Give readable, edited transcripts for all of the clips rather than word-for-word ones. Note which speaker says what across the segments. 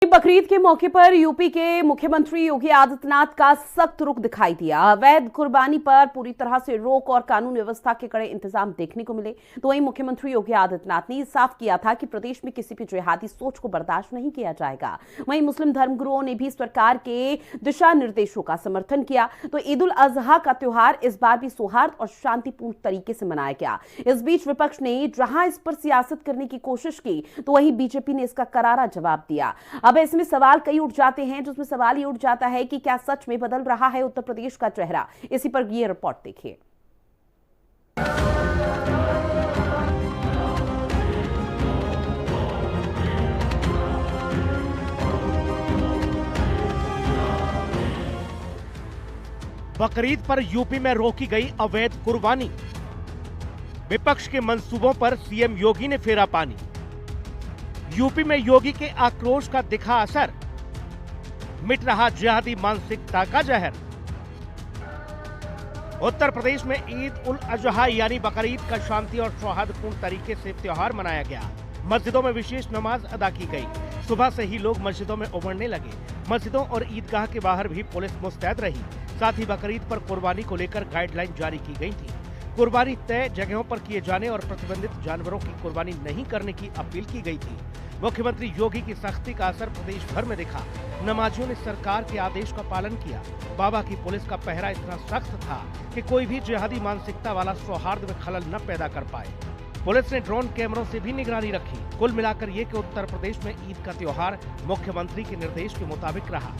Speaker 1: बकरीद के मौके पर यूपी के मुख्यमंत्री योगी आदित्यनाथ का सख्त रुख दिखाई दिया। अवैध कुर्बानी पर पूरी तरह से रोक और कानून व्यवस्था के कड़े इंतजाम देखने को मिले। तो वहीं मुख्यमंत्री योगी आदित्यनाथ ने साफ किया था कि प्रदेश में किसी भी जिहादी सोच को बर्दाश्त नहीं किया जाएगा। वहीं मुस्लिम धर्मगुरुओं ने भी सरकार के दिशा निर्देशों का समर्थन किया। तो ईद उल अजहा का त्योहार इस बार भी सौहार्द और शांतिपूर्ण तरीके से मनाया गया। इस बीच विपक्ष ने जहां इस पर सियासत करने की कोशिश की, तो वहीं बीजेपी ने इसका करारा जवाब दिया। अब इसमें सवाल कई उठ जाते हैं, जिसमें सवाल ये उठ जाता है कि क्या सच में बदल रहा है उत्तर प्रदेश का चेहरा। इसी पर ये रिपोर्ट देखिए।
Speaker 2: बकरीद पर यूपी में रोकी गई अवैध कुर्बानी। विपक्ष के मंसूबों पर सीएम योगी ने फेरा पानी। यूपी में योगी के आक्रोश का दिखा असर, मिट रहा जिहादी मानसिकता का जहर। उत्तर प्रदेश में ईद उल अजहा यानी बकरीद का शांति और सौहार्दपूर्ण तरीके से त्योहार मनाया गया। मस्जिदों में विशेष नमाज अदा की गई। सुबह से ही लोग मस्जिदों में उमड़ने लगे। मस्जिदों और ईदगाह के बाहर भी पुलिस मुस्तैद रही। साथ ही बकरीद पर कुर्बानी को लेकर गाइडलाइन जारी की गई थी। कुर्बानी तय जगहों पर किए जाने और प्रतिबंधित जानवरों की कुर्बानी नहीं करने की अपील की गई थी। मुख्यमंत्री योगी की सख्ती का असर प्रदेश भर में दिखा। नमाजियों ने सरकार के आदेश का पालन किया। बाबा की पुलिस का पहरा इतना सख्त था कि कोई भी जिहादी मानसिकता वाला सौहार्द में खलल न पैदा कर पाए। पुलिस ने ड्रोन कैमरों से भी निगरानी रखी। कुल मिलाकर ये कि उत्तर प्रदेश में ईद का त्योहार मुख्यमंत्री के निर्देश के मुताबिक रहा।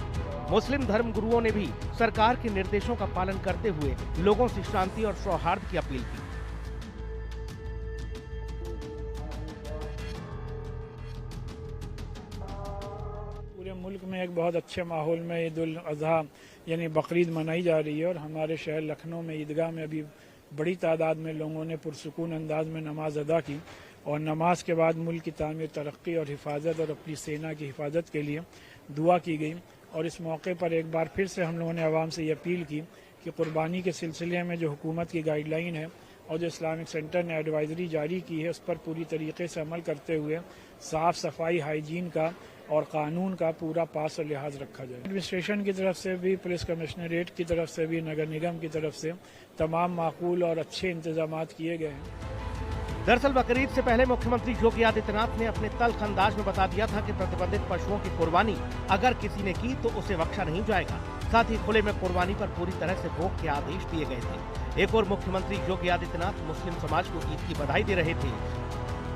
Speaker 2: मुस्लिम धर्म गुरुओं ने भी सरकार के निर्देशों का पालन करते हुए लोगों से शांति और सौहार्द की अपील की।
Speaker 3: पूरे मुल्क में एक बहुत अच्छे माहौल में ईद उल अजहा यानी बकरीद मनाई जा रही है और हमारे शहर लखनऊ में ईदगाह में अभी बड़ी तादाद में लोगों ने पुरसुकून अंदाज में नमाज अदा की और नमाज के बाद मुल्क की तामीर, तरक्की और हिफाजत और अपनी सेना की हिफाजत के लिए दुआ की गई। और इस मौके पर एक बार फिर से हम लोगों ने आवाम से ये अपील की कि कुर्बानी के सिलसिले में जो हुकूमत की गाइडलाइन है और जो इस्लामिक सेंटर ने एडवाइजरी जारी की है, उस पर पूरी तरीके से अमल करते हुए साफ़ सफाई, हाइजीन का और कानून का पूरा पास और लिहाज रखा जाए। एडमिनिस्ट्रेशन की तरफ से भी, पुलिस कमिश्नरेट की तरफ से भी, नगर निगम की तरफ से तमाम माकूल और अच्छे इंतजाम किए गए हैं।
Speaker 2: दरअसल बकरीद से पहले मुख्यमंत्री योगी आदित्यनाथ ने अपने तल्ख अंदाज में बता दिया था कि प्रतिबंधित पशुओं की कुर्बानी अगर किसी ने की तो उसे बख्शा नहीं जाएगा। साथ ही खुले में कुर्बानी पर पूरी तरह से रोक के आदेश दिए गए थे। एक और मुख्यमंत्री योगी आदित्यनाथ मुस्लिम समाज को ईद की बधाई दे रहे थे,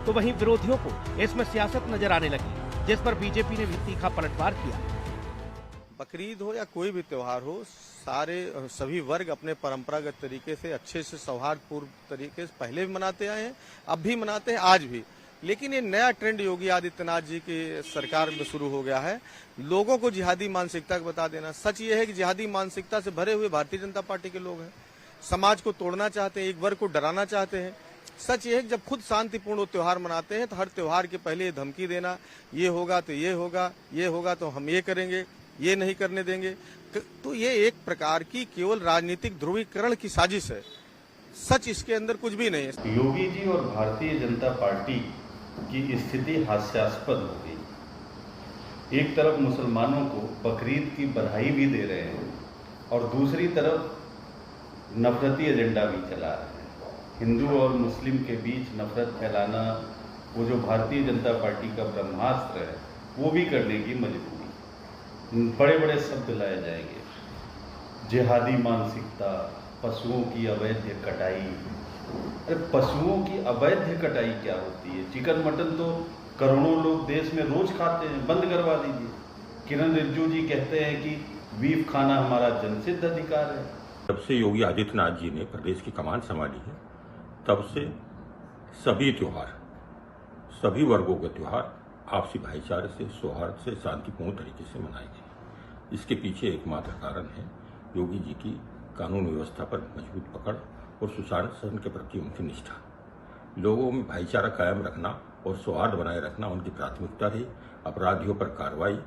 Speaker 2: तो वहीं विरोधियों को इसमें सियासत नजर आने लगी, जिस पर बीजेपी ने भी तीखा पलटवार किया।
Speaker 4: बकरीद हो या कोई भी त्योहार हो, सभी वर्ग अपने परंपरागत तरीके से अच्छे से सौहार्दपूर्ण तरीके से पहले भी मनाते आए हैं, अब भी मनाते हैं, आज भी। लेकिन ये नया ट्रेंड योगी आदित्यनाथ जी की सरकार में शुरू हो गया है, लोगों को जिहादी मानसिकता का बता देना। सच ये है कि जिहादी मानसिकता से भरे हुए भारतीय जनता पार्टी के लोग हैं, समाज को तोड़ना चाहते हैं, एक वर्ग को डराना चाहते हैं। सच ये है कि जब खुद शांतिपूर्ण त्योहार मनाते हैं तो हर त्योहार के पहले धमकी देना, ये होगा तो ये होगा, ये होगा तो हम ये करेंगे, ये नहीं करने देंगे, तो ये एक प्रकार की केवल राजनीतिक ध्रुवीकरण की साजिश है। सच इसके अंदर कुछ भी नहीं है।
Speaker 5: योगी जी और भारतीय जनता पार्टी की स्थिति हास्यास्पद हो गई। एक तरफ मुसलमानों को बकरीद की बधाई भी दे रहे हैं और दूसरी तरफ नफरती एजेंडा भी चला रहे हैं। हिंदू और मुस्लिम के बीच नफरत फैलाना, वो जो भारतीय जनता पार्टी का ब्रह्मास्त्र है, वो भी करने की मजबूरी। बड़े बड़े शब्द लाए जाएंगे, जिहादी मानसिकता, पशुओं की अवैध कटाई। अरे पशुओं की अवैध कटाई क्या होती है? चिकन मटन तो करोड़ों लोग देश में रोज खाते हैं, बंद करवा दीजिए। किरण रिजिजू जी कहते हैं कि बीफ खाना हमारा जनसिद्ध अधिकार है।
Speaker 6: जब से योगी आदित्यनाथ जी ने प्रदेश की कमान संभाली है, तब से सभी त्योहार, सभी वर्गों के त्योहार आपसी भाईचारे से, सौहार्द से, शांतिपूर्ण तरीके से मनाए गए। इसके पीछे एकमात्र कारण है योगी जी की कानून व्यवस्था पर मजबूत पकड़ और सुशासन के प्रति उनकी निष्ठा। लोगों में भाईचारा कायम रखना और सौहार्द बनाए रखना उनकी प्राथमिकता रही। अपराधियों पर कार्रवाई,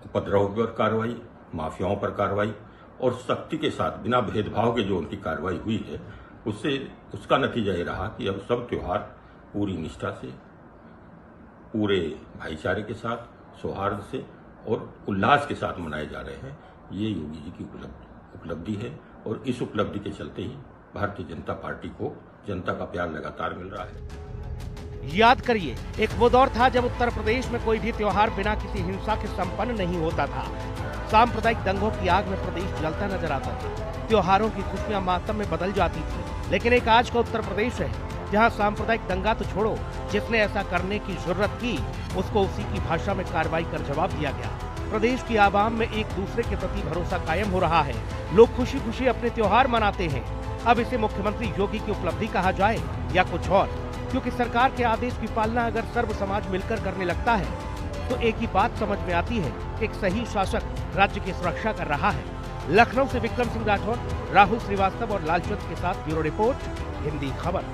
Speaker 6: उपद्रव पर कार्रवाई, माफियाओं पर कार्रवाई और सख्ती के साथ बिना भेदभाव के जो उनकी कार्रवाई हुई है, उसका नतीजा ये रहा कि अब सब त्योहार पूरी निष्ठा से, पूरे भाईचारे के साथ सौहार्द से और उल्लास के साथ मनाए जा रहे हैं। ये योगी जी की उपलब्धि है और इस उपलब्धि के चलते ही भारतीय जनता पार्टी को जनता का प्यार लगातार मिल रहा है।
Speaker 2: याद करिए, एक वो दौर था जब उत्तर प्रदेश में कोई भी त्योहार बिना किसी हिंसा के संपन्न नहीं होता था। सांप्रदायिक दंगों की आग में प्रदेश जलता नजर आता था। त्योहारों की खुशियां मातम में बदल जाती थी। लेकिन एक आज का उत्तर प्रदेश है जहां सांप्रदायिक दंगा तो छोड़ो, जिसने ऐसा करने की जरूरत की उसको उसी की भाषा में कार्रवाई कर जवाब दिया गया। प्रदेश की आवाम में एक दूसरे के प्रति भरोसा कायम हो रहा है। लोग खुशी खुशी अपने त्योहार मनाते हैं। अब इसे मुख्यमंत्री योगी की उपलब्धि कहा जाए या कुछ और, क्योंकि सरकार के आदेश की पालना अगर सर्व समाज मिलकर करने लगता है तो एक ही बात समझ में आती है, एक सही शासक राज्य की सुरक्षा कर रहा है। लखनऊ से विक्रम सिंह राठौर, राहुल श्रीवास्तव और लालचंद के साथ ब्यूरो रिपोर्ट, हिंदी खबर।